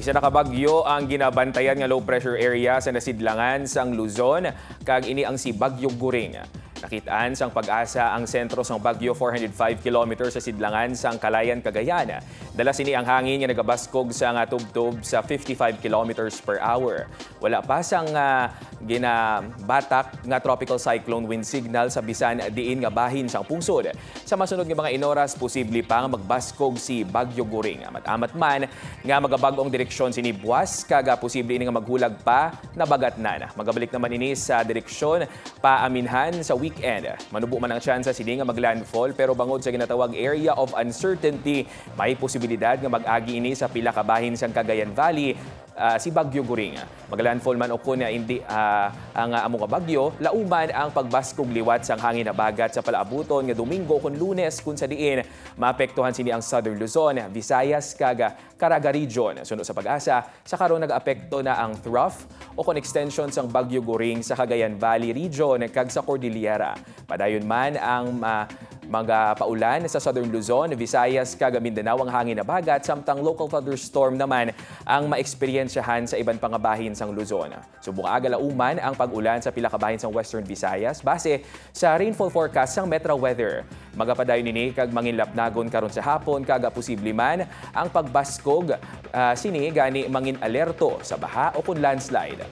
Isa na kabagyo ang ginabantayan nga low pressure area sa nasidlangan sang Luzon kag ini ang si Bagyong Guring. Nakitaan sang Pag-asa ang sentro sang bagyo 405 km sa sidlangan sang Calayan, Cagayan. Dala sini ang hangin nga nagabaskog sa nga tubtob sa 55 km per hour. Wala pa sang ginabatak nga tropical cyclone wind signal sa bisan diin nga bahin sang pungsod. Sa masunod nga mga inoras, posible pang magbaskog si Bagyong Guring. Amat-amat man nga magabag-ong direksyon sini buwas kaga posible ini nga maghulag pa na bagatnan. Magabalik naman ini sa direksyon paaminhan sa weekend. Manubo man ang tsansa sini nga maglandfall pero bangod sa ginatawag area of uncertainty, may posibilidad nga mag-agi ini sa pila ka bahin sang Cagayan Valley si Bagyong Guring. Maglandfall man o kun hindi ang among bagyo, lauman ang pagbaskog liwat sang hangin na bagat sa palaabuton nga Domingo kun Lunes kun sa diin maapektuhan sini ang Southern Luzon, Visayas kaga Caraga region. Suno sa Pag-asa, sa karon nag-apekto na ang trough o kon extension sang Bagyong Guring sa Cagayan Valley region kag sa Cordillera. Padayon man ang mga paulan sa Southern Luzon, Visayas kaga Mindanao ang hangin na bagat samtang local thunderstorm naman ang maeksperiensyahan sa iban pang bahin sang Luzon. Subong aga lauman ang pag-ulan sa pila ka bahin sang Western Visayas base sa rainfall forecast sang Metro Weather. Magapadayon nini kag manginlapnagon karon sa hapon kaga posible man ang pagbaskog sini gani mangin alerto sa baha o kun landslide.